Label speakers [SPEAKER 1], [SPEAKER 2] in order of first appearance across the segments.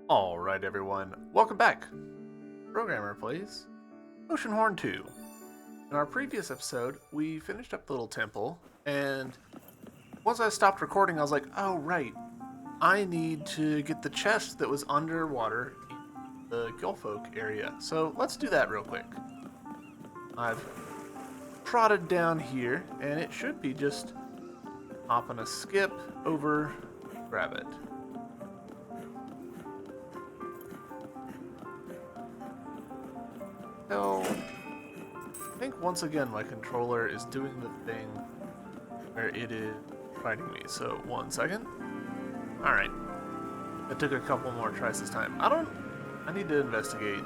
[SPEAKER 1] Alright everyone, welcome back. Programmer plays Oceanhorn 2. In our previous episode, we finished up the little temple, and once I stopped recording, I was like, oh right, I need to get the chest that was underwater in the Gulfolk area. So let's do that real quick. I've trotted down here, and it should be just hop on a skip over, grab it. So, I think once again my controller is doing the thing where it is fighting me. So, 1 second. Alright. It took a couple more tries this time. I need to investigate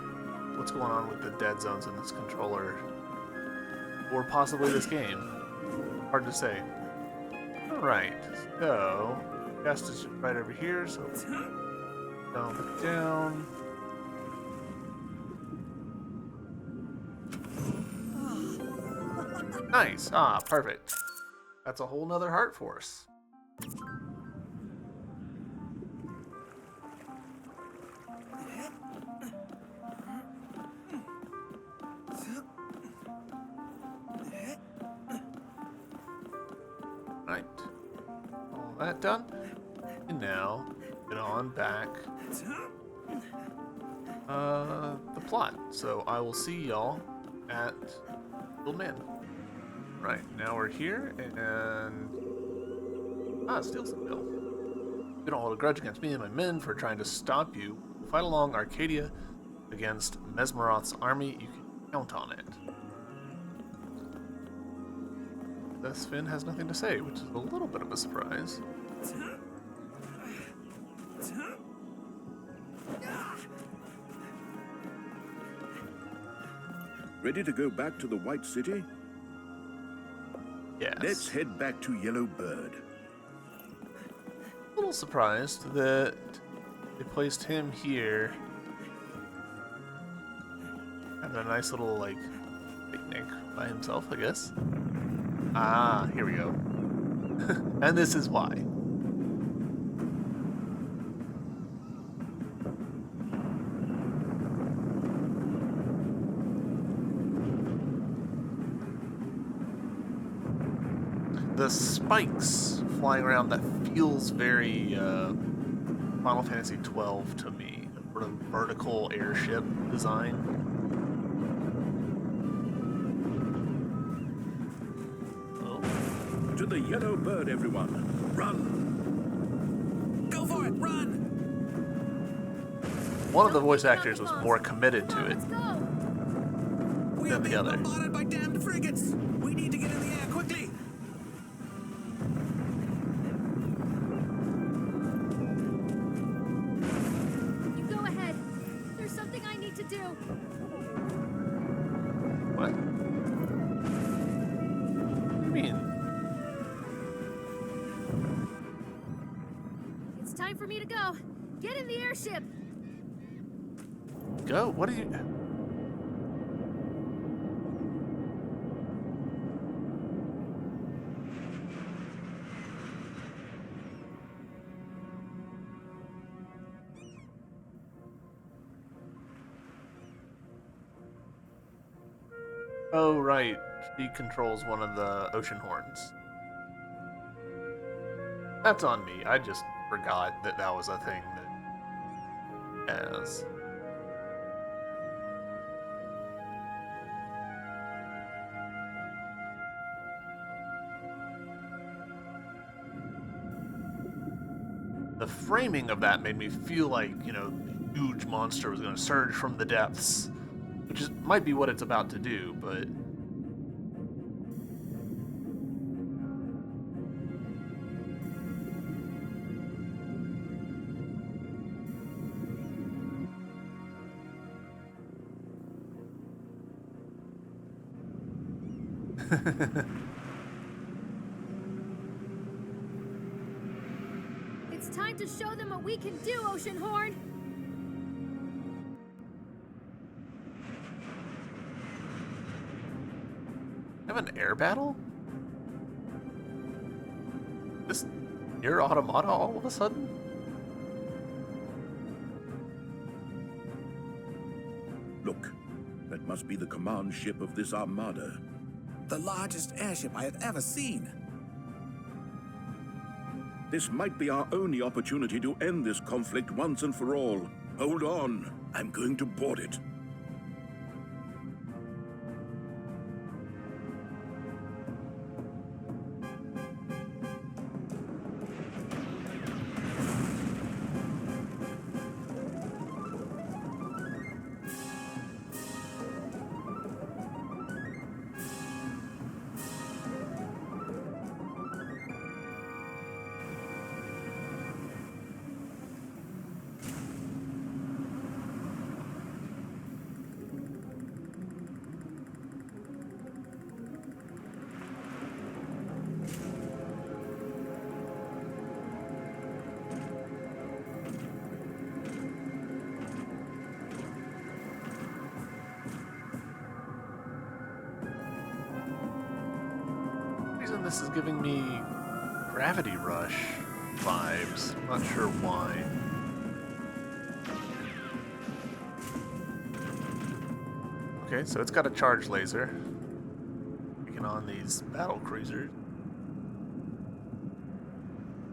[SPEAKER 1] what's going on with the dead zones in this controller. Or possibly this game. Hard to say. Alright, so, chest is right over here, so down. Nice. Ah, perfect. That's a whole nother heart for us. Right. All that done. And now, get on back. The plot. So I will see y'all at Little Man. Right, now we're here, and... Steal some bill. You don't hold a grudge against me and my men for trying to stop you. Fight along Arcadia against Mesmeroth's army. You can count on it. Thus, Finn has nothing to say, which is a little bit of a surprise.
[SPEAKER 2] Ready to go back to the White City?
[SPEAKER 1] Yes.
[SPEAKER 2] Let's head back to Yellow Bird.
[SPEAKER 1] A little surprised that they placed him here. Having a nice little, like, picnic by himself, I guess. Ah, here we go. And this is why. The spikes flying around, that feels very Final Fantasy 12 to me. The sort of vertical airship design.
[SPEAKER 2] Oh. To the Yellow Bird, everyone. Run!
[SPEAKER 3] Go for it, run!
[SPEAKER 1] One of the voice actors was more committed to it
[SPEAKER 3] We
[SPEAKER 1] than
[SPEAKER 3] are
[SPEAKER 1] the
[SPEAKER 3] being
[SPEAKER 1] other.
[SPEAKER 3] bombarded by damned frigates! We need to get in the air quickly!
[SPEAKER 4] You go ahead. There's something I need to do.
[SPEAKER 1] What? What do you mean?
[SPEAKER 4] It's time for me to go. Get in the airship.
[SPEAKER 1] Go? What are you... Oh, right. She controls one of the Oceanhorns. That's on me. I just forgot that that was a thing that has. The framing of that made me feel like, you know, a huge monster was going to surge from the depths. Which is, might be what it's about to do, but...
[SPEAKER 4] It's time to show them what we can do, Oceanhorn.
[SPEAKER 1] Have an air battle? This near automata all of a sudden?
[SPEAKER 2] Look, that must be the command ship of this armada.
[SPEAKER 3] The largest airship I have ever seen.
[SPEAKER 2] This might be our only opportunity to end this conflict once and for all. Hold on. I'm going to board it.
[SPEAKER 1] This is giving me Gravity Rush vibes. I'm not sure why. Okay, so it's got a charge laser. Taking on these battle cruisers.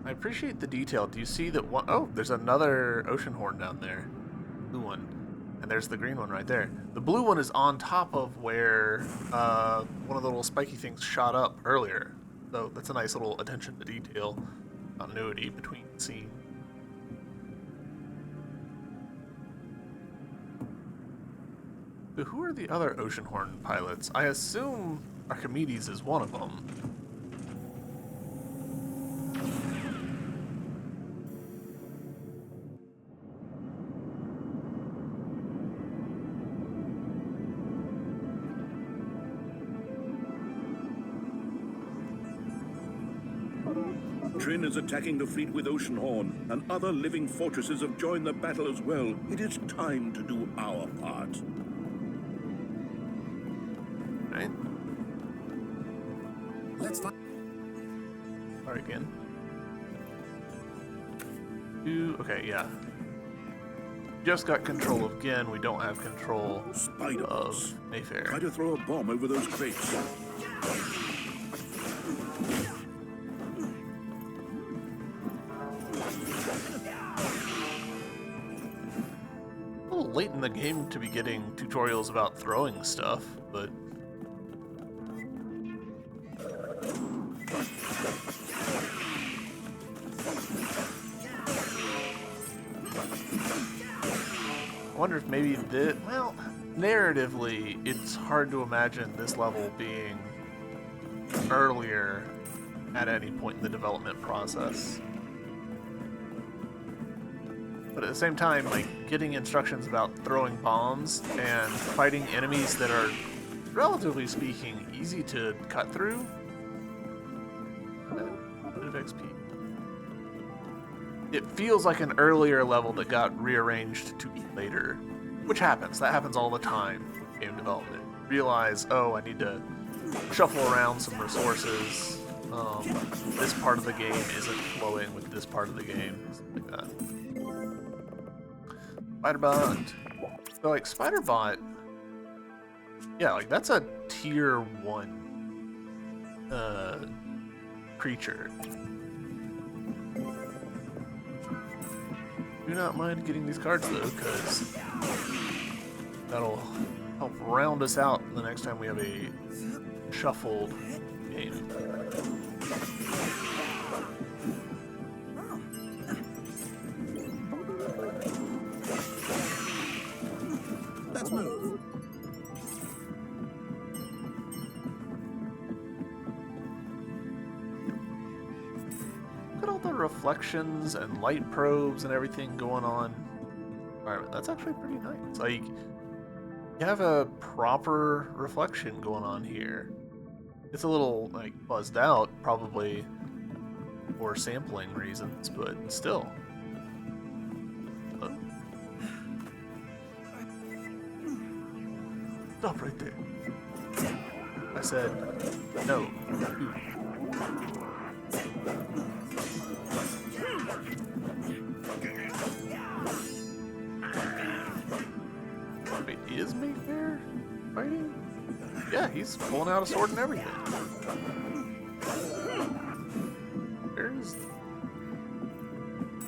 [SPEAKER 1] I appreciate the detail. Do you see that one? Oh, there's another Oceanhorn down there. Blue one. And there's the green one right there. The blue one is on top of where one of the little spiky things shot up earlier. So that's a nice little attention to detail, continuity between scenes. So who are the other Oceanhorn pilots? I assume Archimedes is one of them.
[SPEAKER 2] Trin is attacking the fleet with Oceanhorn, and other living fortresses have joined the battle as well. It is time to do our part.
[SPEAKER 1] Right?
[SPEAKER 3] Let's find.
[SPEAKER 1] Start again. Okay, yeah. Just got control of Gin. We don't have control
[SPEAKER 2] Spider
[SPEAKER 1] of
[SPEAKER 2] boss.
[SPEAKER 1] Mayfair.
[SPEAKER 2] Try to throw a bomb over those crates.
[SPEAKER 1] A little late in the game to be getting tutorials about throwing stuff, but I wonder if maybe well, narratively, it's hard to imagine this level being earlier at any point in the development process. But at the same time, like, getting instructions about throwing bombs and fighting enemies that are, relatively speaking, easy to cut through. A bit of XP. It feels like an earlier level that got rearranged to be later. Which happens. That happens all the time in game development. Realize, oh, I need to shuffle around some resources. This part of the game isn't flowing with this part of the game. Something like that. Spiderbot. So, like, Spiderbot, yeah, like, that's a tier 1 creature. Do not mind getting these cards, though, because that'll help round us out the next time we have a shuffled game.
[SPEAKER 3] Let's move.
[SPEAKER 1] Look at all the reflections and light probes and everything going on. Alright, that's actually pretty nice. Like, you have a proper reflection going on here. It's a little, like, buzzed out, probably for sampling reasons, but still. Stop right there. I said, no. Wait, is Mayfair fighting? Yeah, he's pulling out a sword and everything. There's...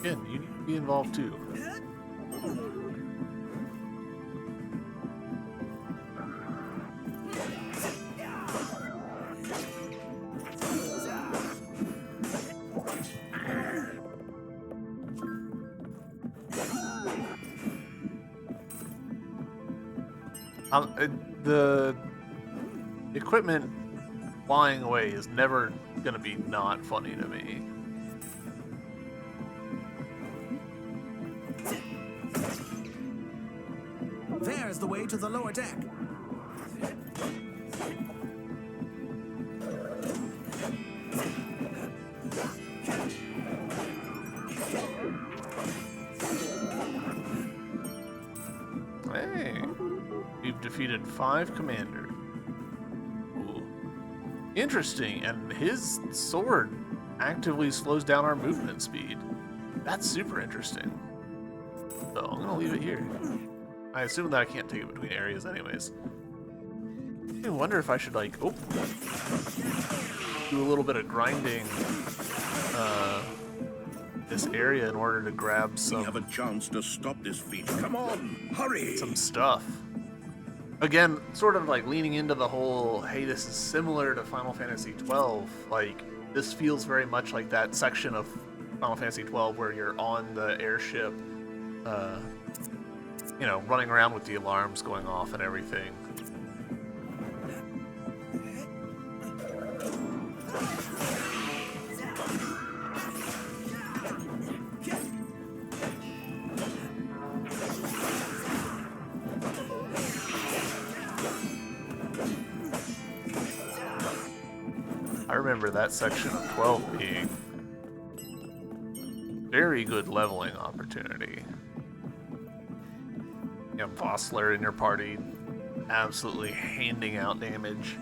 [SPEAKER 1] Again, you need to be involved too. The equipment flying away is never gonna be not funny to me.
[SPEAKER 3] There's the way to the lower deck.
[SPEAKER 1] Hey, we've defeated 5 commanders. Ooh. Interesting, and his sword actively slows down our movement speed. That's super interesting. So I'm gonna leave it here. I assume that I can't take it between areas anyways. I wonder if I should like, do a little bit of grinding this area in order to grab
[SPEAKER 2] We
[SPEAKER 1] some
[SPEAKER 2] have a chance to stop this feat. Come on, hurry!
[SPEAKER 1] some stuff. Again, sort of like leaning into the whole, hey, this is similar to Final Fantasy XII. Like, this feels very much like that section of Final Fantasy XII where you're on the airship, you know, running around with the alarms going off and everything. I remember that section of 12 being very good leveling opportunity. You have Vossler in your party, absolutely handing out damage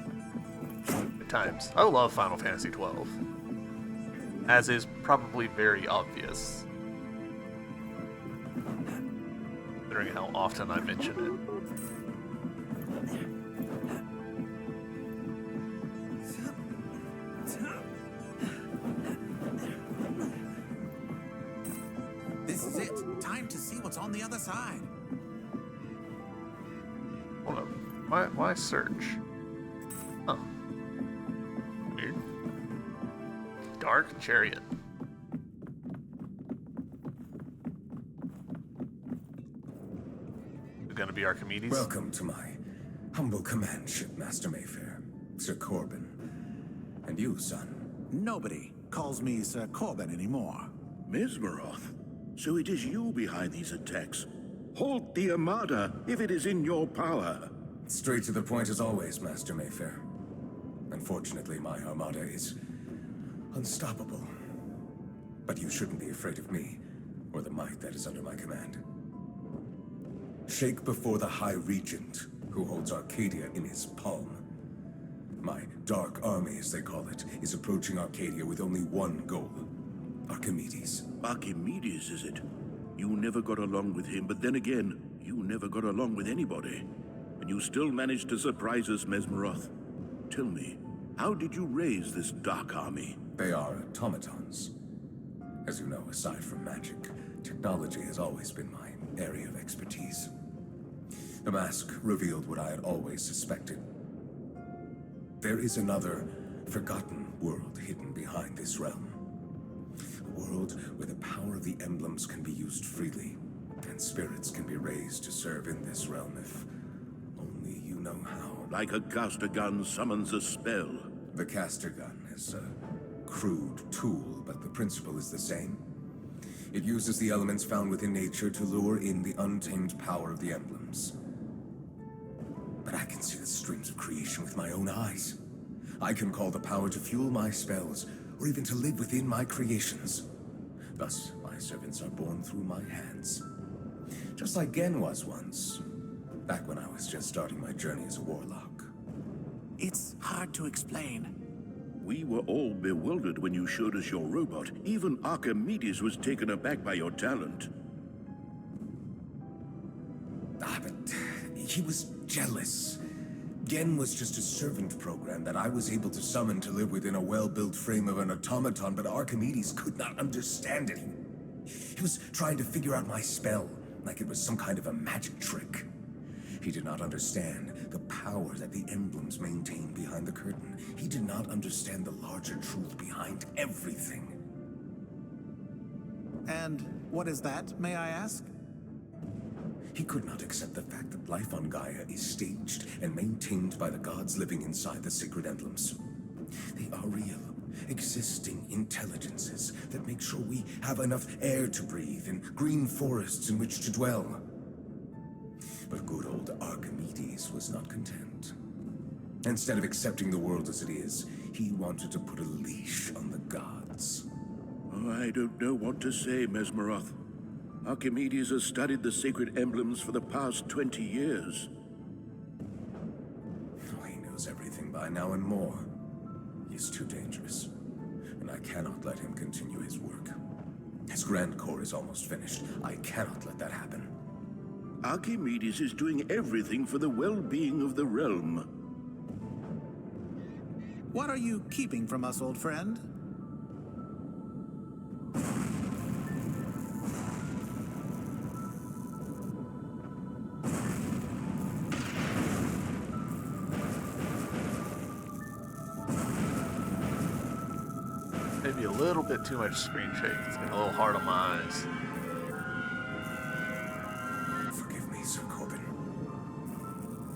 [SPEAKER 1] at times. I love Final Fantasy XII, as is probably very obvious, considering how often I mention it.
[SPEAKER 3] This is it. Time to see what's on the other side.
[SPEAKER 1] Hold up. Why search? Oh. Weird. Dark Chariot. You're gonna be Archimedes?
[SPEAKER 5] Welcome to my humble command ship, Master Mayfair, Sir Corbin. And you, son.
[SPEAKER 3] Nobody calls me Sir Corbin anymore.
[SPEAKER 2] Mesmeroth, so it is you behind these attacks. Halt the Armada if it is in your power.
[SPEAKER 5] Straight to the point as always, Master Mayfair. Unfortunately, my Armada is unstoppable. But you shouldn't be afraid of me, or the might that is under my command. Shake before the High Regent, who holds Arcadia in his palm. My Dark Army, as they call it, is approaching Arcadia with only one goal. Archimedes.
[SPEAKER 2] Archimedes, is it? You never got along with him, but then again, you never got along with anybody. And you still managed to surprise us, Mesmeroth. Tell me, how did you raise this Dark Army?
[SPEAKER 5] They are automatons. As you know, aside from magic, technology has always been my area of expertise. The mask revealed what I had always suspected. There is another forgotten world hidden behind this realm. A world where the power of the emblems can be used freely, and spirits can be raised to serve in this realm if only you know how.
[SPEAKER 2] Like a caster gun summons a spell.
[SPEAKER 5] The caster gun is a crude tool, but the principle is the same. It uses the elements found within nature to lure in the untamed power of the emblems. But I can see the streams of creation with my own eyes. I can call the power to fuel my spells, or even to live within my creations. Thus, my servants are born through my hands. Just like Gen was once, back when I was just starting my journey as a warlock.
[SPEAKER 3] It's hard to explain.
[SPEAKER 2] We were all bewildered when you showed us your robot. Even Archimedes was taken aback by your talent.
[SPEAKER 5] But he was jealous. Gen was just a servant program that I was able to summon to live within a well-built frame of an automaton, but Archimedes could not understand it. He was trying to figure out my spell, like it was some kind of a magic trick. He did not understand the power that the emblems maintain behind the curtain. He did not understand the larger truth behind everything.
[SPEAKER 3] And what is that, may I ask?
[SPEAKER 5] He could not accept the fact that life on Gaia is staged and maintained by the gods living inside the sacred emblems. They are real, existing intelligences that make sure we have enough air to breathe and green forests in which to dwell. But good old Archimedes was not content. Instead of accepting the world as it is, he wanted to put a leash on the gods.
[SPEAKER 2] Oh, I don't know what to say, Mesmeroth. Archimedes has studied the sacred emblems for the past 20 years.
[SPEAKER 5] Oh, he knows everything by now and more. He's too dangerous, and I cannot let him continue his work. His grand core is almost finished. I cannot let that happen.
[SPEAKER 2] Archimedes is doing everything for the well-being of the realm.
[SPEAKER 3] What are you keeping from us, old friend?
[SPEAKER 1] Maybe a little bit too much screen shake. It's getting a little hard on my eyes.
[SPEAKER 5] Forgive me, Sir Corbin.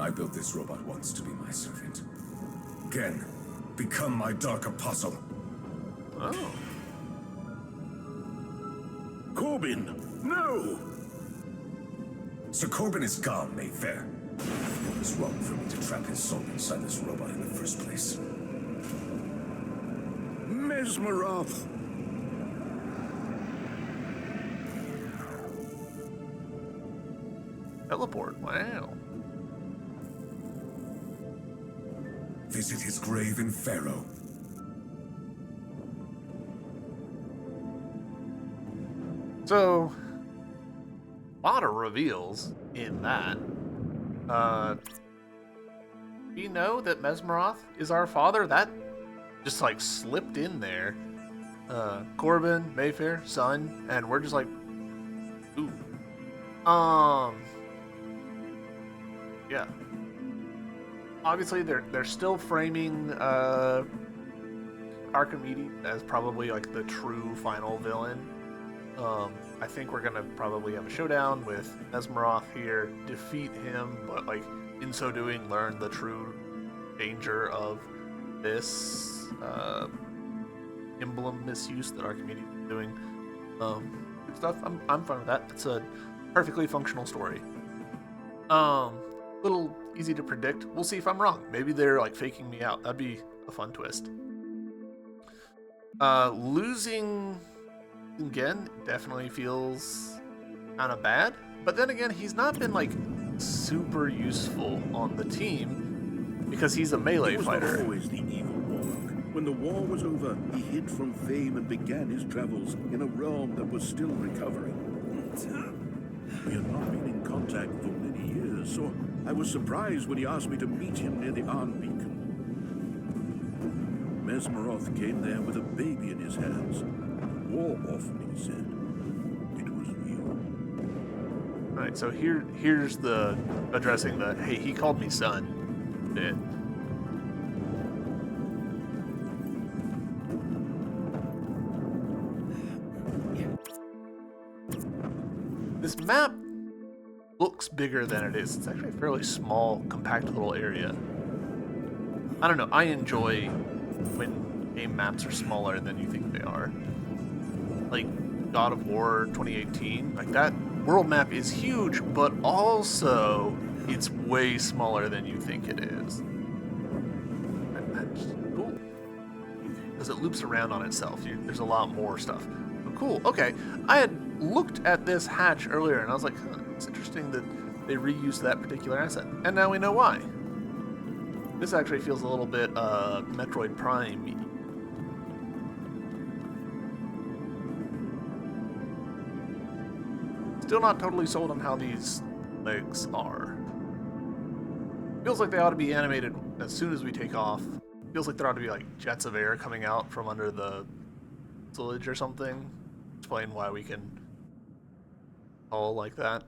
[SPEAKER 5] I built this robot once to be my servant. Again, become my dark apostle.
[SPEAKER 1] Oh.
[SPEAKER 2] Corbin, no!
[SPEAKER 5] Sir Corbin is gone, Mayfair. It was wrong for me to trap his soul inside this robot in the first place.
[SPEAKER 2] Mesmeroth!
[SPEAKER 1] Teleport, wow.
[SPEAKER 5] Visit his grave in Pharaoh.
[SPEAKER 1] So, a lot of reveals in that. We know that Mesmeroth is our father. That just like slipped in there. Corbin, Mayfair, son, and we're just like, ooh. Yeah. Obviously, they're still framing Archimedes as probably like the true final villain. I think we're gonna probably have a showdown with Mesmeroth here, defeat him, but like in so doing, learn the true danger of this emblem misuse that Archimedes is doing. Good stuff. I'm fine with that. It's a perfectly functional story. Little easy to predict. We'll see if I'm wrong. Maybe they're like faking me out. That'd be a fun twist. Losing again definitely feels kind of bad, but then again, he's not been like super useful on the team because he's a melee fighter.
[SPEAKER 2] He was always the evil warlock. When the war was over, he hid from fame and began his travels in a realm that was still recovering. We had not been in contact for many years, so I was surprised when he asked me to meet him near the Arn Beacon. Mesmeroth came there with a baby in his hands. War orphan, he said. It was real.
[SPEAKER 1] Alright, so here's the addressing the, hey, he called me son bit. This map looks bigger than it is. It's actually a fairly small, compact little area. I don't know, I enjoy when game maps are smaller than you think they are. Like God of War 2018, like that world map is huge, but also it's way smaller than you think it is. That's cool. Because it loops around on itself. There's a lot more stuff. But cool, okay. I had looked at this hatch earlier and I was like, huh, it's interesting that they reused that particular asset. And now we know why. This actually feels a little bit Metroid Prime-y. Still not totally sold on how these legs are. Feels like they ought to be animated as soon as we take off. Feels like there ought to be like jets of air coming out from under the fuselage or something. Explain why we can all like that.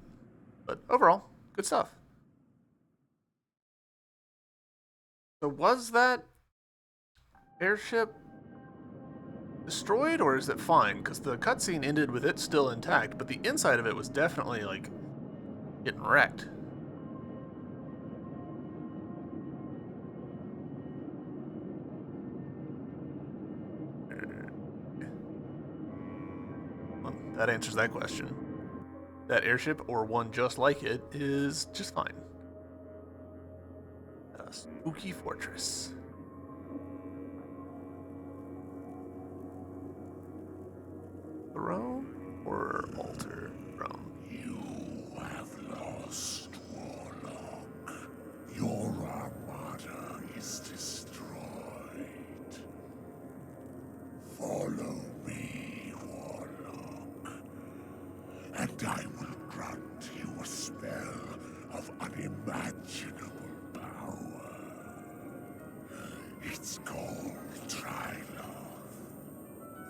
[SPEAKER 1] But overall, good stuff. So was that airship destroyed or is it fine? Because the cutscene ended with it still intact, but the inside of it was definitely like getting wrecked. Well, that answers that question. That airship or one just like it is just fine. A spooky fortress. Throne or altar? Throne.
[SPEAKER 6] You have lost, Warlock. Your armada is destroyed. Follow me, Warlock, and I will grant you a spell of unimaginable power. It's called Trilove,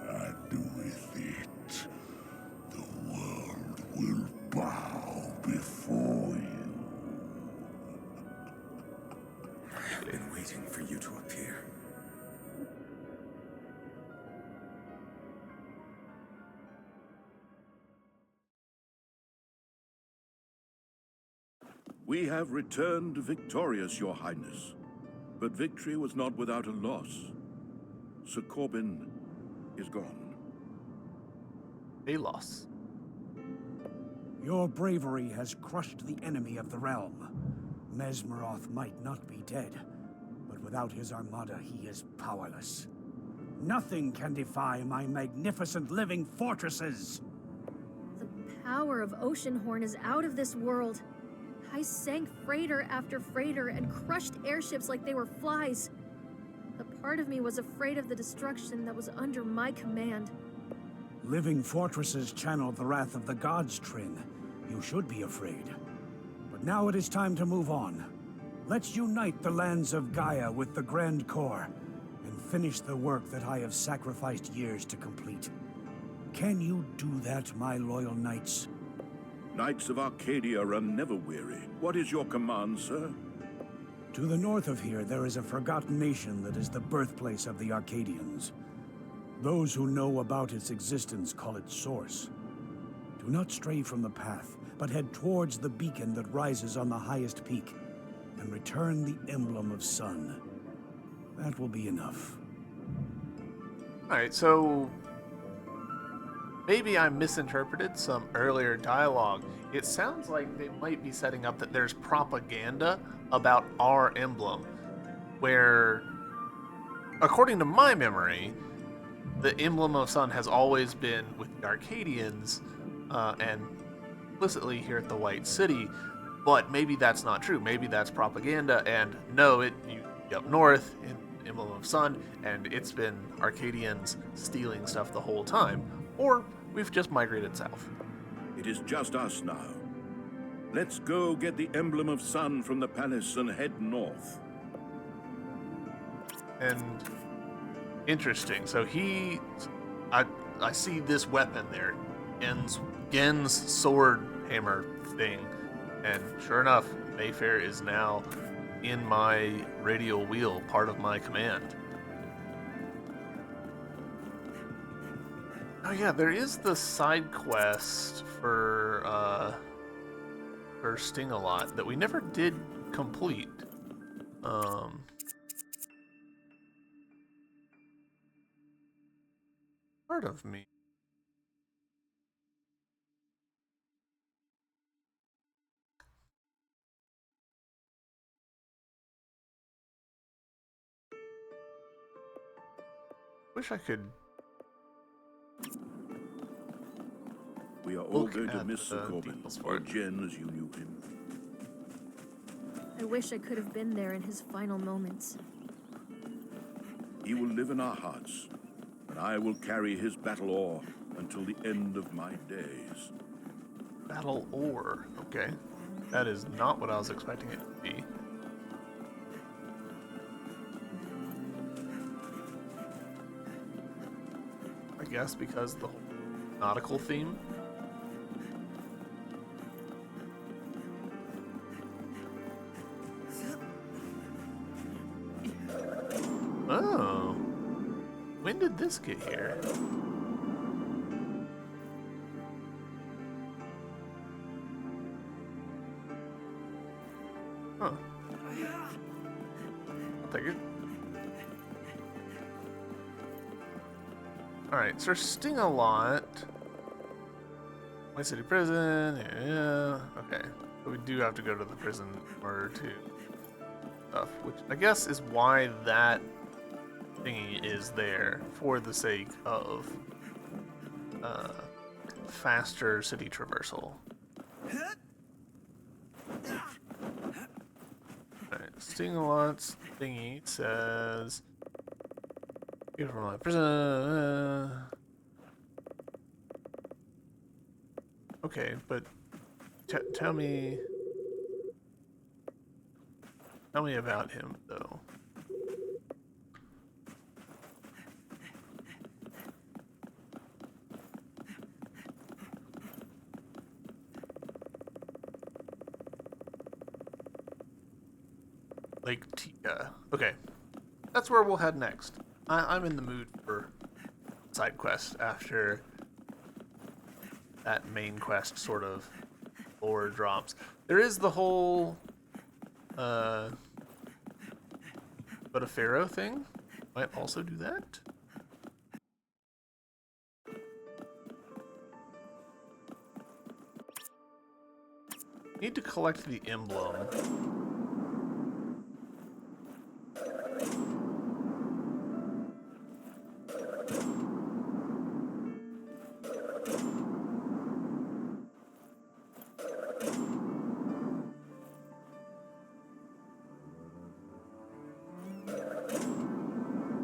[SPEAKER 6] and with it, the world will bow before you.
[SPEAKER 5] I've been waiting for you to appear.
[SPEAKER 2] We have returned victorious, Your Highness. But victory was not without a loss. Sir Corbin is gone.
[SPEAKER 1] A loss.
[SPEAKER 7] Your bravery has crushed the enemy of the realm. Mesmeroth might not be dead, but without his armada, he is powerless. Nothing can defy my magnificent living fortresses!
[SPEAKER 4] The power of Oceanhorn is out of this world. I sank freighter after freighter and crushed airships like they were flies. A part of me was afraid of the destruction that was under my command.
[SPEAKER 7] Living fortresses channel the wrath of the gods, Trin. You should be afraid. But now it is time to move on. Let's unite the lands of Gaia with the Grand Core, and finish the work that I have sacrificed years to complete. Can you do that, my loyal knights?
[SPEAKER 2] Knights of Arcadia are never weary. What is your command, sir?
[SPEAKER 7] To the north of here, there is a forgotten nation that is the birthplace of the Arcadians. Those who know about its existence call it Source. Do not stray from the path, but head towards the beacon that rises on the highest peak, and return the emblem of sun. That will be enough.
[SPEAKER 1] Alright, so maybe I misinterpreted some earlier dialogue. It sounds like they might be setting up that there's propaganda about our emblem, where, according to my memory, the emblem of sun has always been with the Arcadians, and implicitly here at the White City, but maybe that's not true. Maybe that's propaganda, and no, you up north in Emblem of Sun, and it's been Arcadians stealing stuff the whole time. Or we've just migrated south.
[SPEAKER 2] It is just us now. Let's go get the Emblem of Sun from the palace and head north.
[SPEAKER 1] And interesting. So I see this weapon there, Gen's sword hammer thing, and sure enough, Mayfair is now in my radial wheel, part of my command. Oh yeah, there is the side quest for Sting-A-Lot that we never did complete. Part of me. Wish I could.
[SPEAKER 2] We are all
[SPEAKER 1] Look
[SPEAKER 2] going to
[SPEAKER 1] at
[SPEAKER 2] miss Sir
[SPEAKER 1] the
[SPEAKER 2] Corbin,
[SPEAKER 1] details for
[SPEAKER 2] or
[SPEAKER 1] it.
[SPEAKER 2] Jen as you knew him.
[SPEAKER 4] I wish I could have been there in his final moments.
[SPEAKER 2] He will live in our hearts, and I will carry his battle ore until the end of my days.
[SPEAKER 1] Battle ore. Okay. That is not what I was expecting it to be. guess because the whole nautical theme. Oh. When did this get here? Huh. I'll take it. Alright, so sting a lot. White City Prison, yeah, okay. But we do have to go to the prison in order to stuff, which I guess is why that thingy is there, for the sake of faster city traversal. Alright, sting a lot thingy says get from my prison. Okay, but tell me about him though. Lake Tika. Okay, that's where we'll head next. I'm in the mood for side quest after that main quest sort of lore drops. There is the whole but a pharaoh thing. Might also do that. Need to collect the emblem.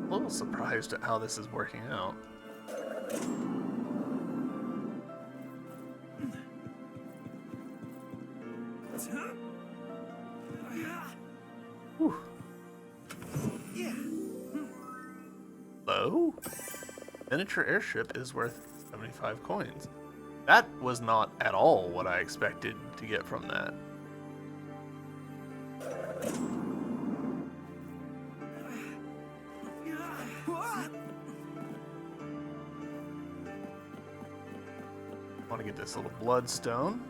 [SPEAKER 1] A little surprised at how this is working out. Whew. Hello? Miniature airship is worth 75 coins. That was not at all what I expected to get from that. I want to get this little bloodstone.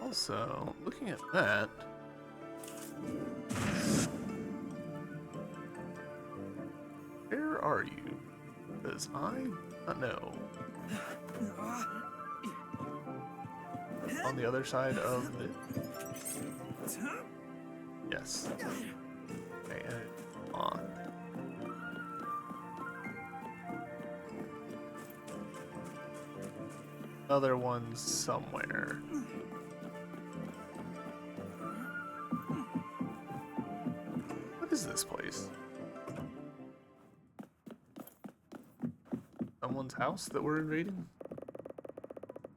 [SPEAKER 1] Also, looking at that, where are you? Because I do not know. On the other side of the... Yes. Okay, on. Other one somewhere. What is this place? Someone's house that we're invading?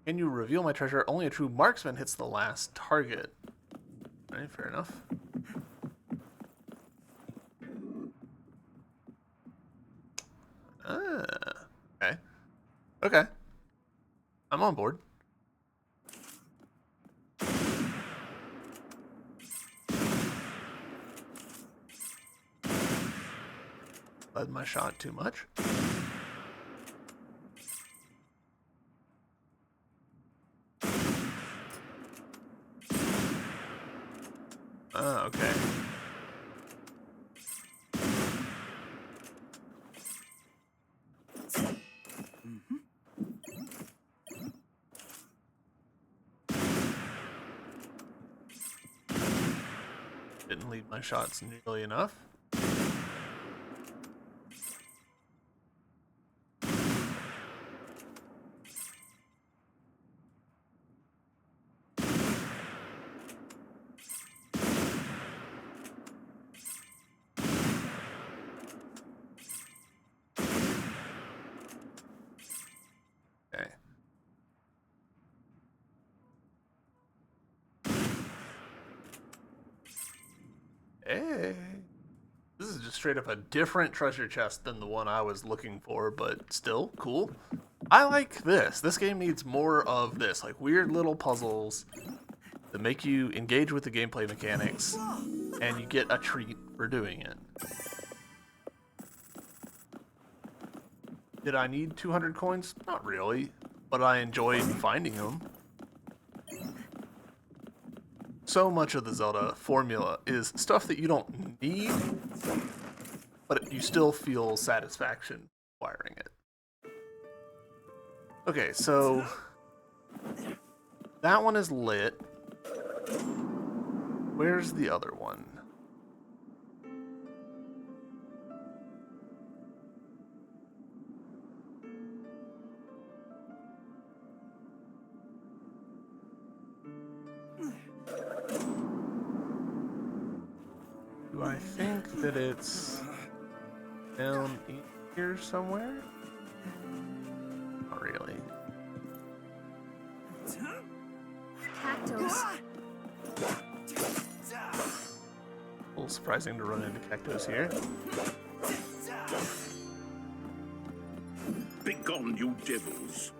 [SPEAKER 1] Can you reveal my treasure? Only a true marksman hits the last target. Alright, fair enough. Ah, okay. Okay. I'm on board. Led my shot too much. Ah, okay. Didn't lead my shots nearly enough. Okay. Hey. This is just straight up a different treasure chest than the one I was looking for, but still cool. I like this. This game needs more of this, like weird little puzzles that make you engage with the gameplay mechanics, and you get a treat for doing it. Did I need 200 coins? Not really, but I enjoyed finding them. So much of the Zelda formula is stuff that you don't need, but you still feel satisfaction acquiring it. Okay, so that one is lit. Where's the other one? Do I think that it's down here somewhere? Not really.
[SPEAKER 4] Cactos.
[SPEAKER 1] A little surprising to run into Cactos here.
[SPEAKER 2] Begone, you devils!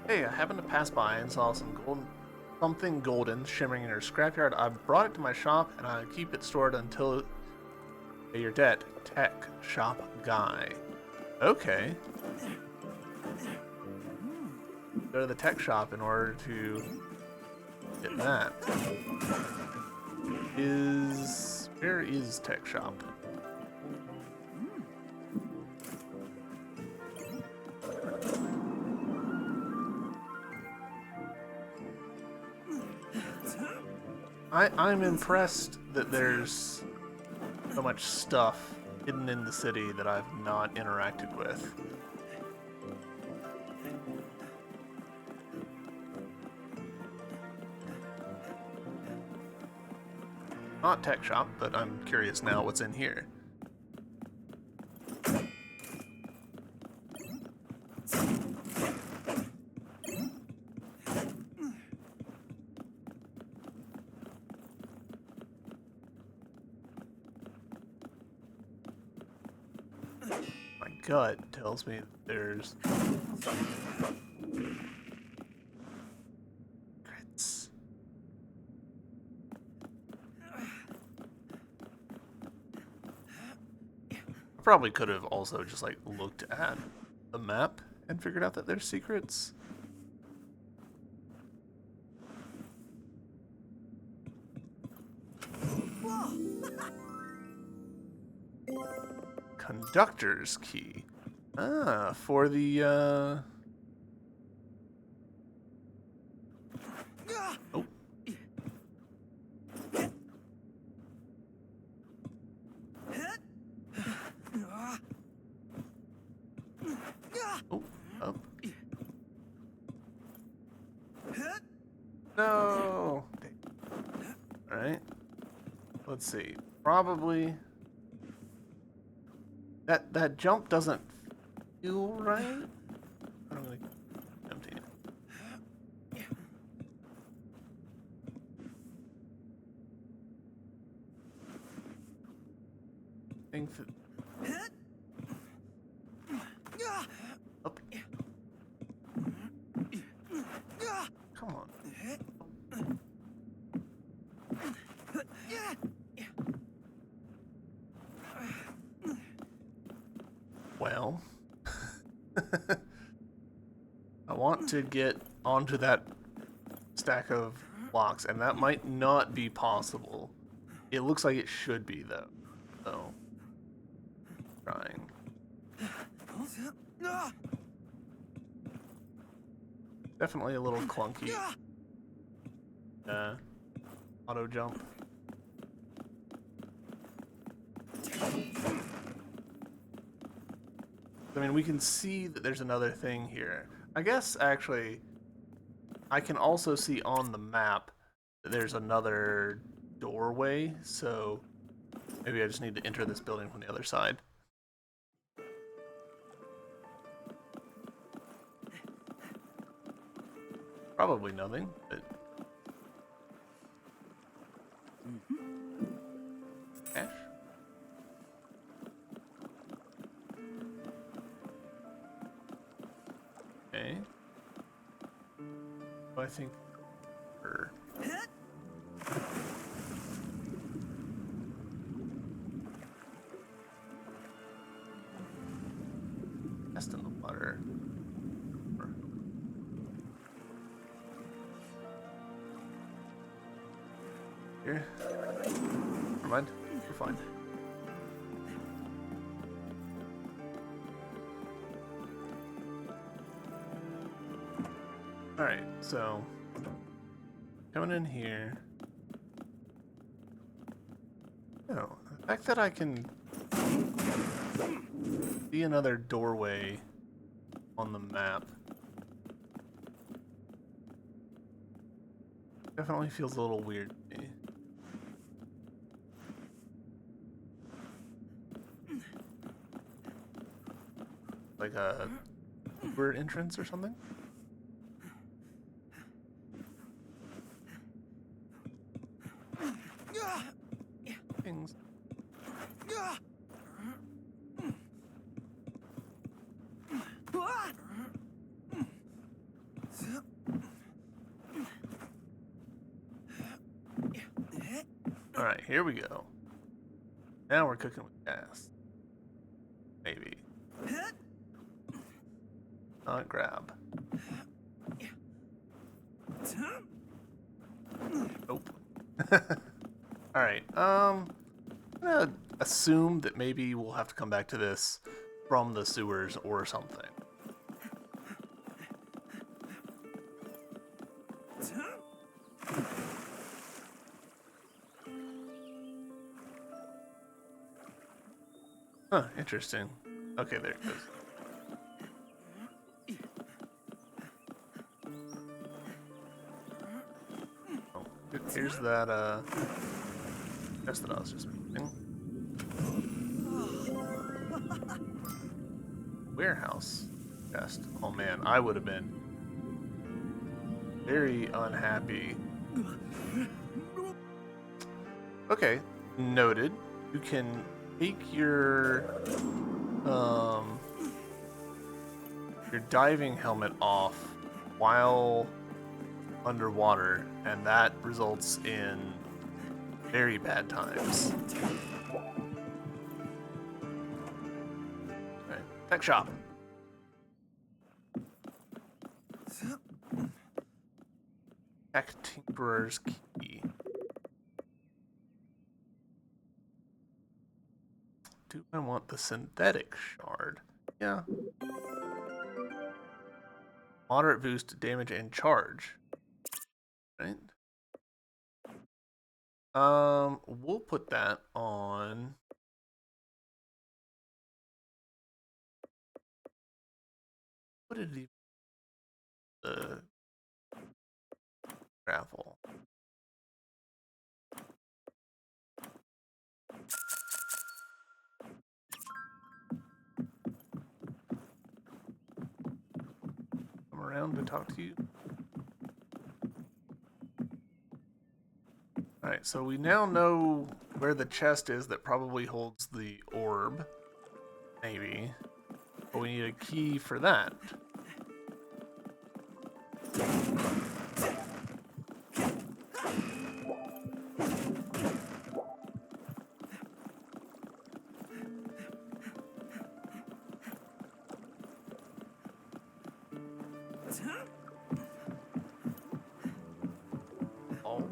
[SPEAKER 1] Hey, I happened to pass by and saw something golden shimmering in your scrapyard. I brought it to my shop and I keep it stored until your debt. Tech shop guy. Okay. Go to the tech shop in order to get that. Where is tech shop? I'm impressed that there's so much stuff hidden in the city that I've not interacted with. Not tech shop, but I'm curious now what's in here. My gut tells me there's secrets. I probably could have also just like looked at the map and figured out that there's secrets. Conductor's key. Ah, for the oh. Oh, up. No. Alright. Let's see. Probably that jump doesn't feel right. I don't really empty it. I think that up. Come on. Well, I want to get onto that stack of blocks, and that might not be possible. It looks like it should be, though. So, trying. Definitely a little clunky. Auto jump. I mean, we can see that there's another thing here. I guess, actually, I can also see on the map that there's another doorway, so maybe I just need to enter this building from the other side. Probably nothing, but... Cash? Okay. I think... Test in the water. Here. Never mind. We're fine. Alright, so coming in here. Oh, the fact that I can see another doorway on the map definitely feels a little weird to me. Like a sewer entrance or something? Things. Alright, here we go. Now we're cooking with gas. Maybe. Not grab. Nope. Alright, I'm gonna assume that maybe we'll have to come back to this from the sewers or something. Huh, interesting. Okay, there it goes. Oh, here's that, chest that I was just making. Warehouse chest. Oh man, I would have been very unhappy. Okay, noted. You can take your diving helmet off while underwater, and that results in very bad times. Alright, tech shop. Tech Tinkerer's Key. Do I want the synthetic shard? Yeah. Moderate boost to damage and charge. Right? We'll put that on. What did he? The gravel. Come around to talk to you. Alright, so we now know where the chest is that probably holds the orb. Maybe. But we need a key for that. Oh.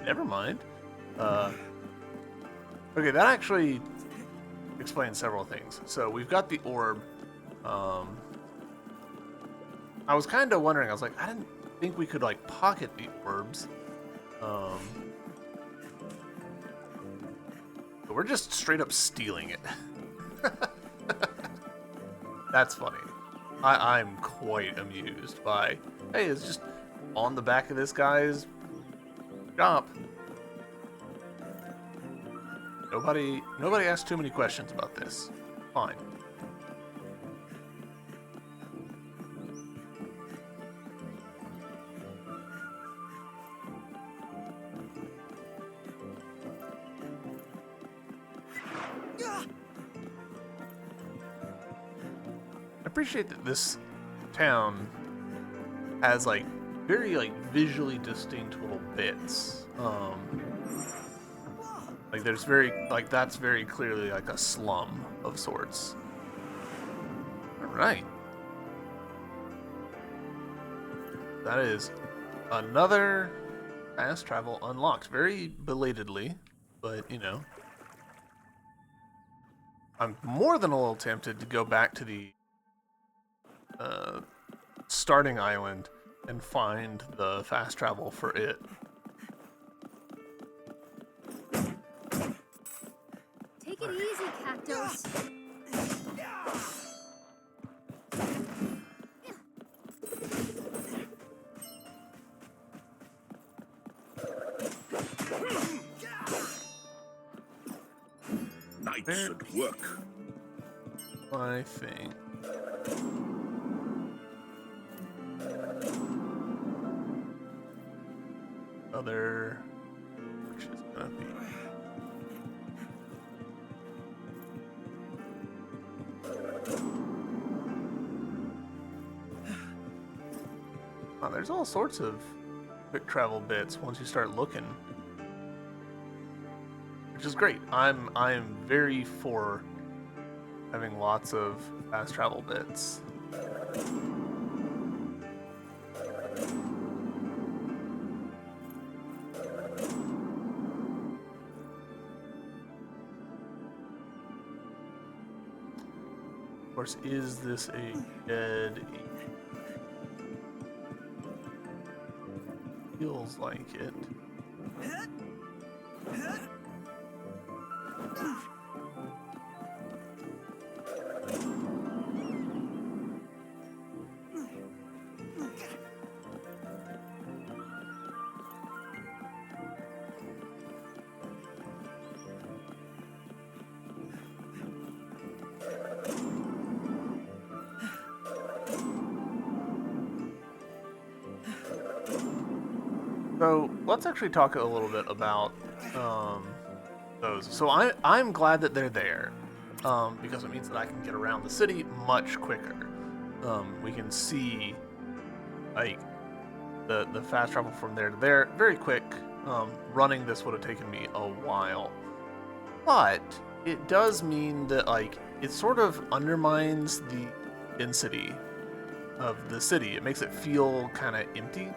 [SPEAKER 1] Never mind. Okay, that actually explains several things. So we've got the orb. I was kind of wondering. I was like, I didn't think we could like pocket the orbs. But we're just straight up stealing it. That's funny. I'm quite amused by, hey, it's just on the back of this guy's shop. Nobody asked too many questions about this. Fine. I appreciate that this town has like very like visually distinct little bits. Like there's that's very clearly like a slum of sorts. All right. That is another fast travel unlocked. Very belatedly, but you know. I'm more than a little tempted to go back to the starting island and find the fast travel for it.
[SPEAKER 4] Take it easy, Cactus.
[SPEAKER 2] Knights at work.
[SPEAKER 1] I think. Other, which is gonna be. Oh, there's all sorts of quick travel bits once you start looking, which is great. I'm very for having lots of fast travel bits. Of course, is this a dead? Feels like it. So let's actually talk a little bit about those. So I'm glad that they're there because it means that I can get around the city much quicker. We can see like the fast travel from there to there very quick. Running this would have taken me a while, but it does mean that like it sort of undermines the density of the city. It makes it feel kind of empty.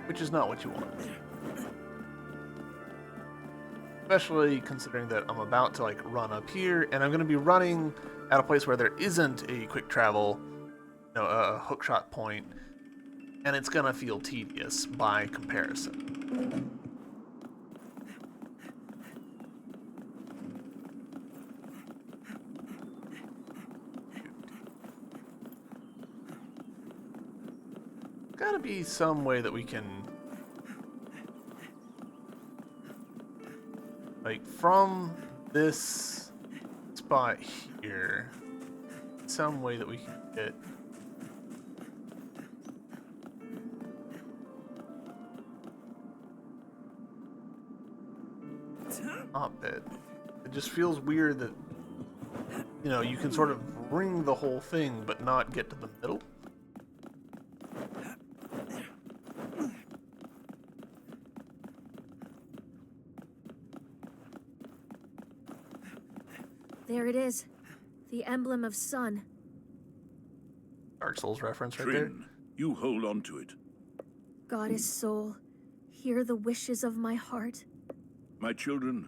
[SPEAKER 1] Which is not what you want. Especially considering that I'm about to like run up here and I'm going to be running at a place where there isn't a quick travel, you know, a hookshot point, and it's going to feel tedious by comparison. Gotta be some way that we can, like, from this spot here, some way that we can get up it. It just feels weird that, you know, you can sort of ring the whole thing but not get to the middle.
[SPEAKER 4] There it is. The emblem of sun.
[SPEAKER 1] Dark Souls reference right there.
[SPEAKER 2] Trin, you hold on to it.
[SPEAKER 4] goddess soul, hear the wishes of my heart.
[SPEAKER 2] My children,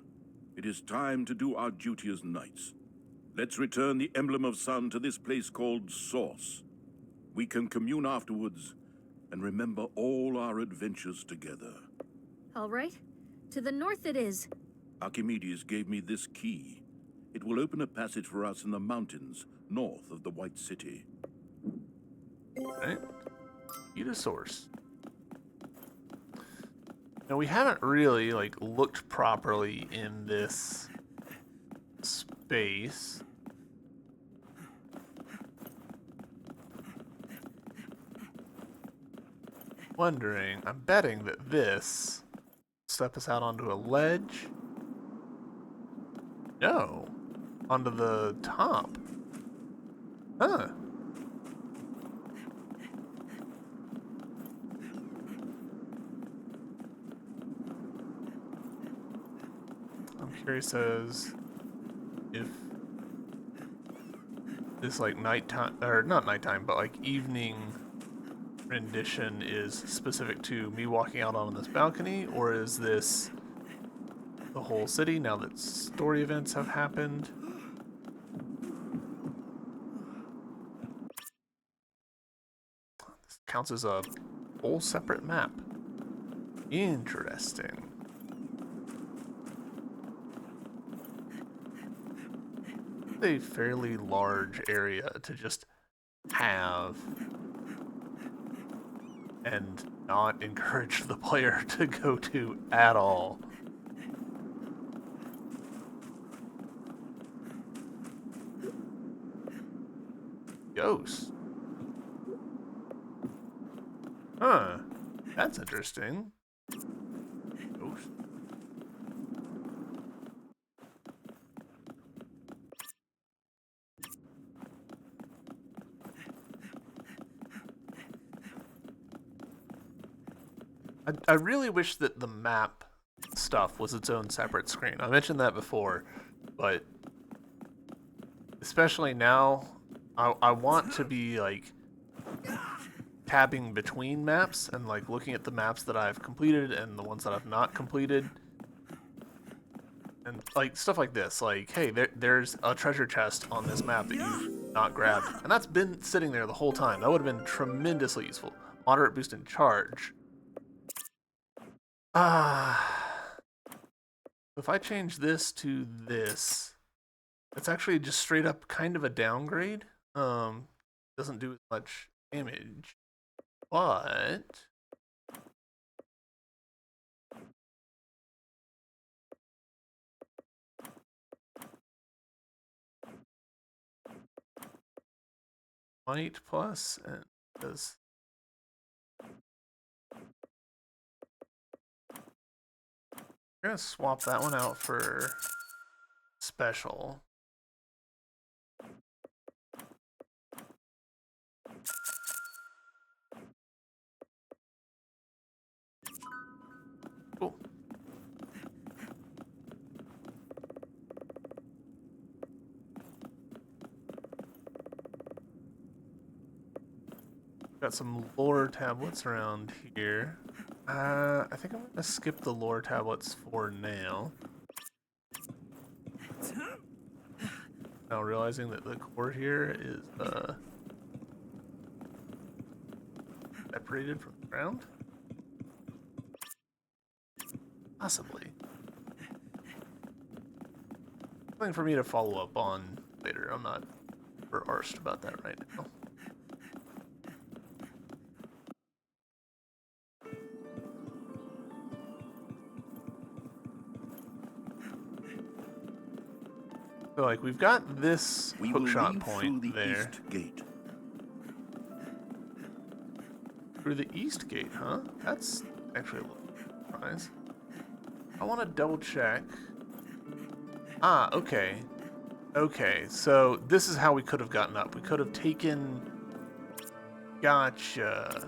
[SPEAKER 2] it is time to do our duty as knights. Let's return the emblem of sun to this place called Source. We can commune afterwards and remember all our adventures together.
[SPEAKER 4] All right, to the north it is.
[SPEAKER 2] Archimedes gave me this key. It will open a passage for us in the mountains north of the White City.
[SPEAKER 1] Right? Key to source. Now we haven't really like looked properly in this space. Wondering, I'm betting that this step us out onto a ledge. No, onto the top. Huh. I'm curious as if this like nighttime, or not nighttime, but like evening rendition is specific to me walking out on this balcony, or is this the whole city now that story events have happened? This counts as a whole separate map. Interesting. A fairly large area to just have and not encourage the player to go to at all. Ghost. Huh. That's interesting. Ghost. I really wish that the map stuff was its own separate screen. I mentioned that before, but especially now, I want to be like tabbing between maps and like looking at the maps that I've completed and the ones that I've not completed. And like stuff like this, like, hey, there's a treasure chest on this map that you've not grabbed. And that's been sitting there the whole time. That would have been tremendously useful. Moderate boost in charge. If I change this to this, it's actually just straight up kind of a downgrade. Doesn't do as much damage, but might plus and does. I'm gonna swap that one out for special. Cool. Got some lore tablets around here. I think I'm gonna skip the lore tablets for now. Now realizing that the core here is separated from the ground. Possibly. Something for me to follow up on later. I'm not super arsed about that right now. So like we've got this hookshot point there.
[SPEAKER 2] East gate.
[SPEAKER 1] Through the east gate, huh? That's actually a little surprise. I want to double check. Ah, okay. Okay, so this is how we could have gotten up. We could have taken... Gotcha.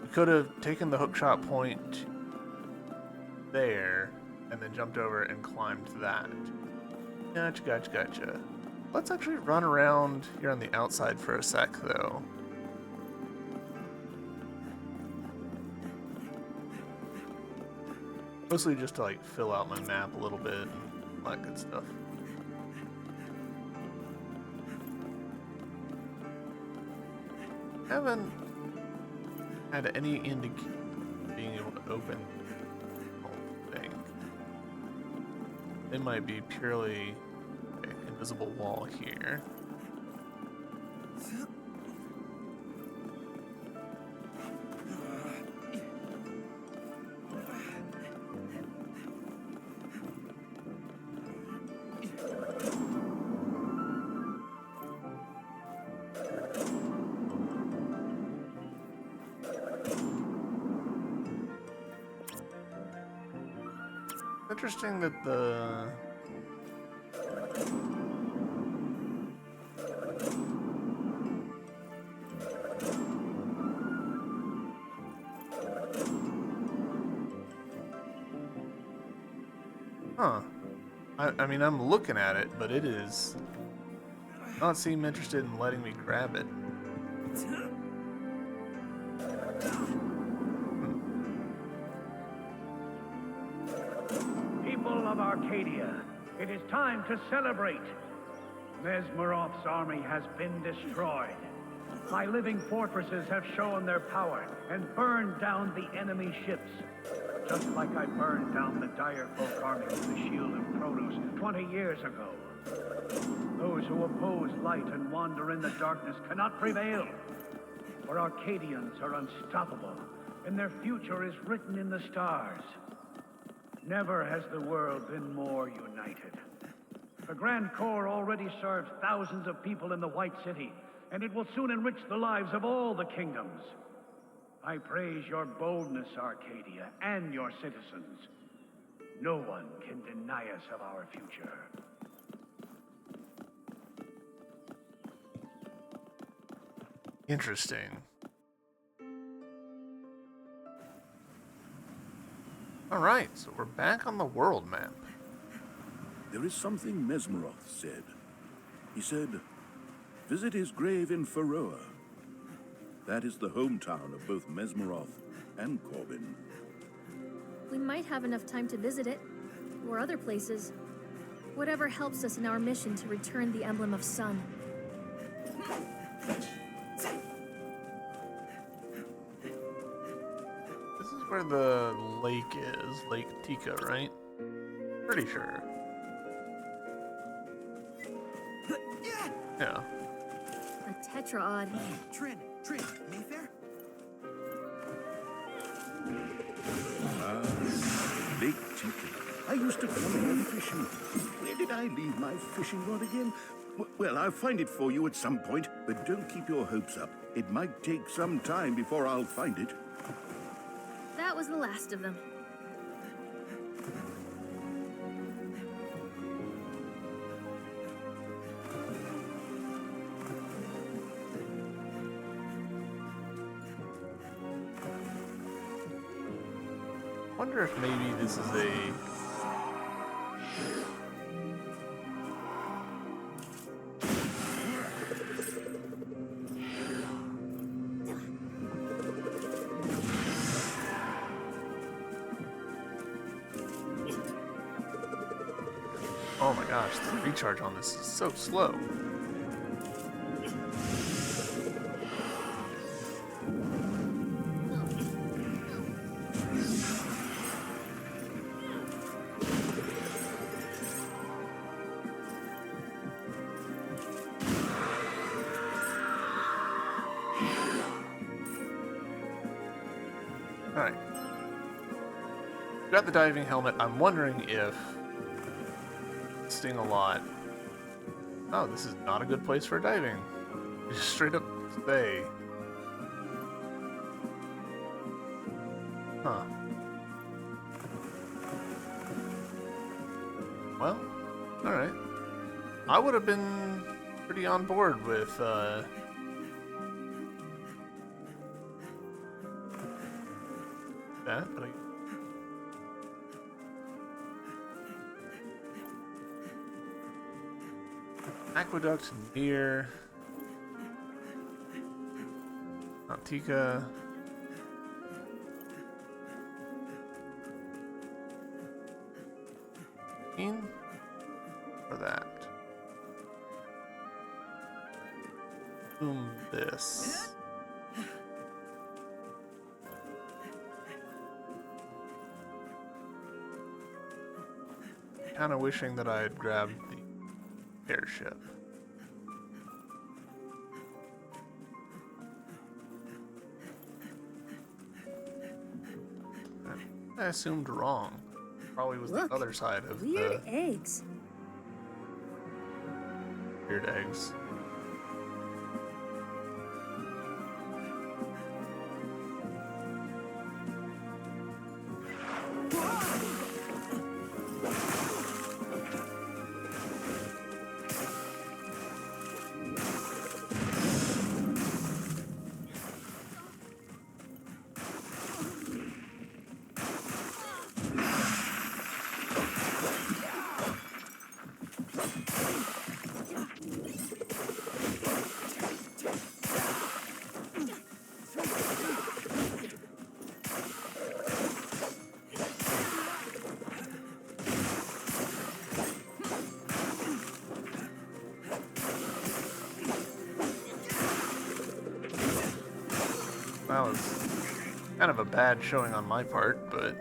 [SPEAKER 1] We could have taken the hookshot point there, and then jumped over and climbed that. Gotcha. Let's actually run around here on the outside for a sec, though. Mostly just to like fill out my map a little bit and all that good stuff. Haven't had any indication of being able to open the whole thing. It might be purely an invisible wall here. Interesting that the I mean, I'm looking at it, but it is not seem interested in letting me grab it.
[SPEAKER 8] People of Arcadia, it is time to celebrate. Mesmeroth's army has been destroyed. My living fortresses have shown their power and burned down the enemy ships. Just like I burned down the dire folk army with the shield of Kronos 20 years ago. Those who oppose light and wander in the darkness cannot prevail. For Arcadians are unstoppable, and their future is written in the stars. Never has the world been more united. The Grand Corps already serves thousands of people in the White City, and it will soon enrich the lives of all the kingdoms. I praise your boldness, Arcadia, and your citizens. No one can deny us of our future.
[SPEAKER 1] Interesting. Alright, so we're back on the world map.
[SPEAKER 2] There is something Mesmeroth said. He said, visit his grave in Faroa. That is the hometown of both Mesmeroth and Corbin.
[SPEAKER 4] We might have enough time to visit it, or other places. Whatever helps us in our mission to return the Emblem of Sun.
[SPEAKER 1] This is where the lake is, Lake Tika, right? Pretty sure. Yeah.
[SPEAKER 4] A tetraod.
[SPEAKER 3] Trin, Mayfair?
[SPEAKER 2] Lake Tika. I used to come here fishing. Where did I leave my fishing rod again? Well, I'll find it for you at some point, but don't keep your hopes up. It might take some time before I'll find it.
[SPEAKER 4] That was the last of them.
[SPEAKER 1] I wonder if maybe this is a... Oh my gosh, the recharge on this is so slow. Alright. Got the diving helmet. I'm wondering if Sting a lot. Oh, this is not a good place for diving. Just straight up stay. Huh. Well, alright. I would have been pretty on board with, that, but aqueduct near Antica. or that? This. Kind of wishing that I had grabbed the airship. I assumed wrong. Probably was
[SPEAKER 4] Look,
[SPEAKER 1] the other side of
[SPEAKER 4] weird
[SPEAKER 1] the
[SPEAKER 4] eggs.
[SPEAKER 1] weird eggs. That was kind of a bad showing on my part, but...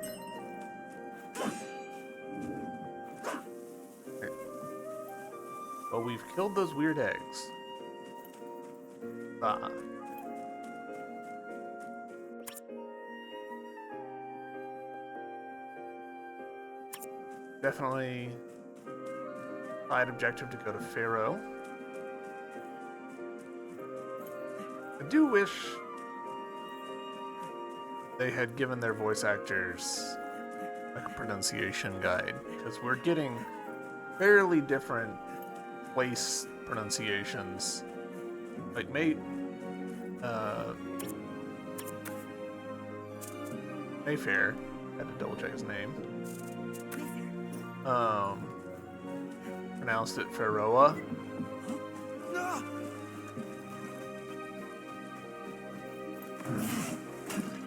[SPEAKER 1] Well, we've killed those weird eggs. Ah. Definitely side objective to go to Pharaoh. I do wish they had given their voice actors like a pronunciation guide, because we're getting fairly different place pronunciations. Like Mayfair, had to double check his name. Pronounced it Pharaoh.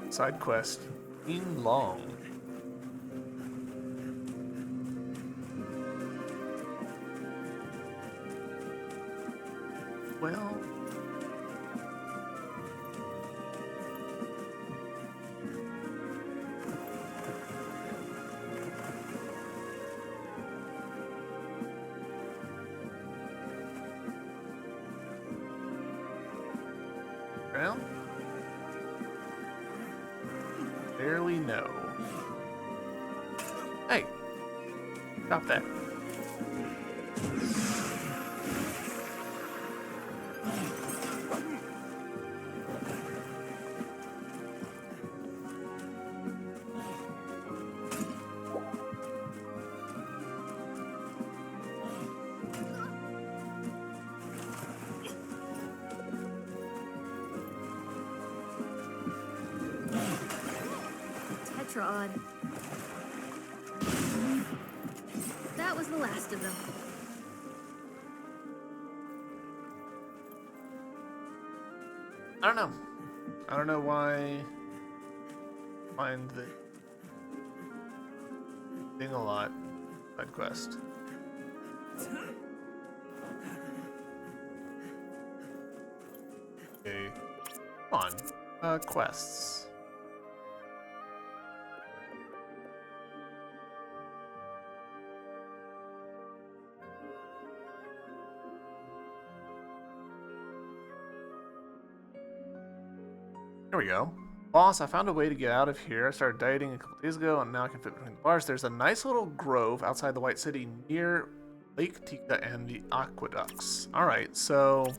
[SPEAKER 1] Side quest, in long. Well, well, barely know. Hey, stop that.
[SPEAKER 4] Tetrod. That was the last of them.
[SPEAKER 1] I don't know. I don't know why I find the thing a lot side quest. Okay. Come on. Quests. Here we go. Boss, I found a way to get out of here. I started dieting a couple days ago, and now I can fit between the bars. There's a nice little grove outside the White City near Lake Tika and the aqueducts. Alright, so...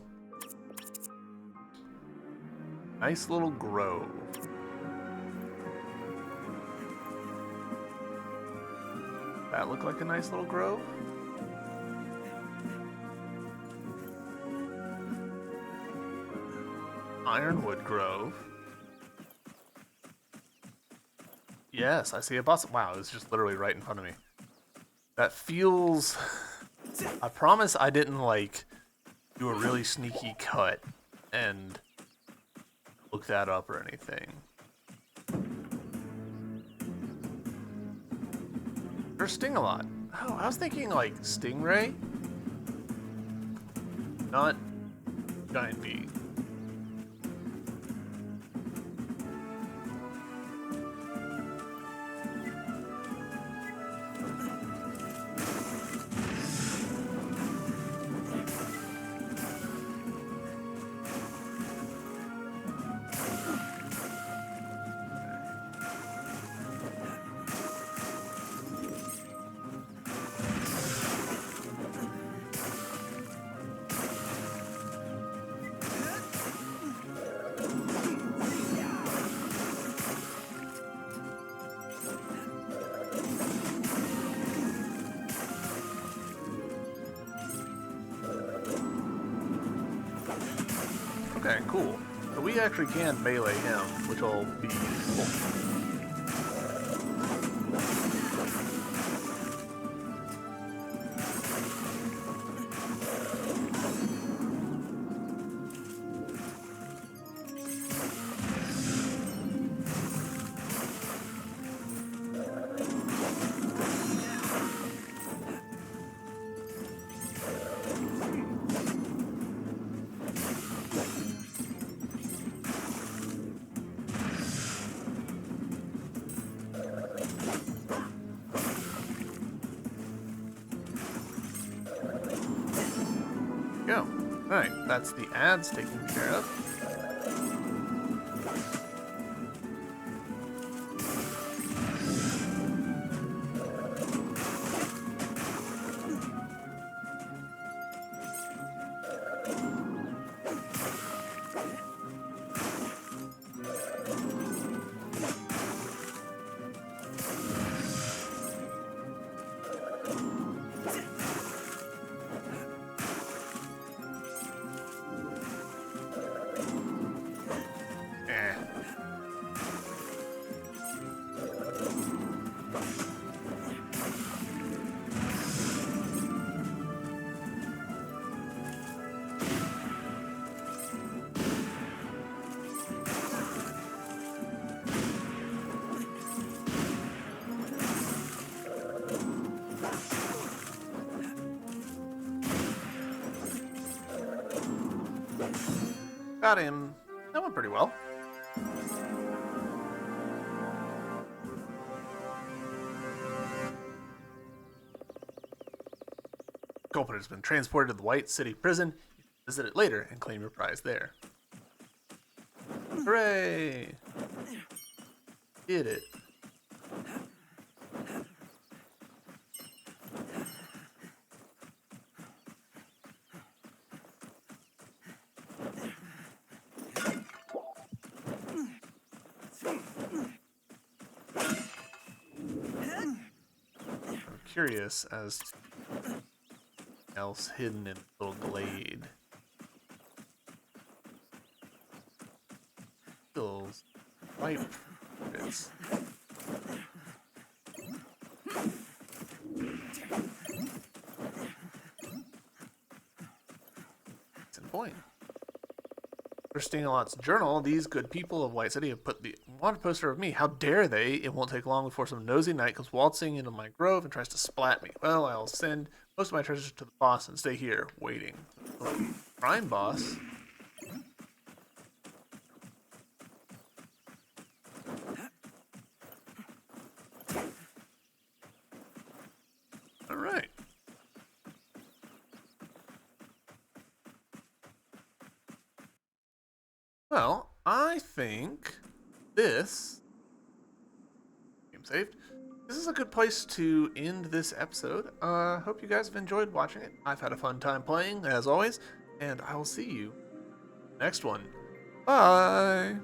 [SPEAKER 1] nice little grove. That look like a nice little grove? Ironwood Grove. Yes, I see a boss. Wow, it's just literally right in front of me. That feels... I promise I didn't, like, do a really sneaky cut and look that up or anything. There's Sting-a-lot. Oh, I was thinking like stingray, not giant bee. Okay, cool. So we actually can melee him, which will be cool. Go. Alright, that's the ads taken care of. Eh. Got him. That went pretty well. Culprit has been transported to the White City prison. You can visit it later and claim your prize there. Hooray! Did it. I'm curious as to what else hidden in the little glade. Feels ripe for this. It's in point. Interesting a lot's journal. These good people of White City have put the wanted poster of me. How dare they? It won't take long before some nosy knight comes waltzing into my grove and tries to splat me. Well, I'll send most of my treasures to the boss and stay here, waiting. Prime boss? Alright. Well, I think this game saved. This is a good place to end this episode. Hope you guys have enjoyed watching it. I've had a fun time playing, as always, and I will see you next one. Bye!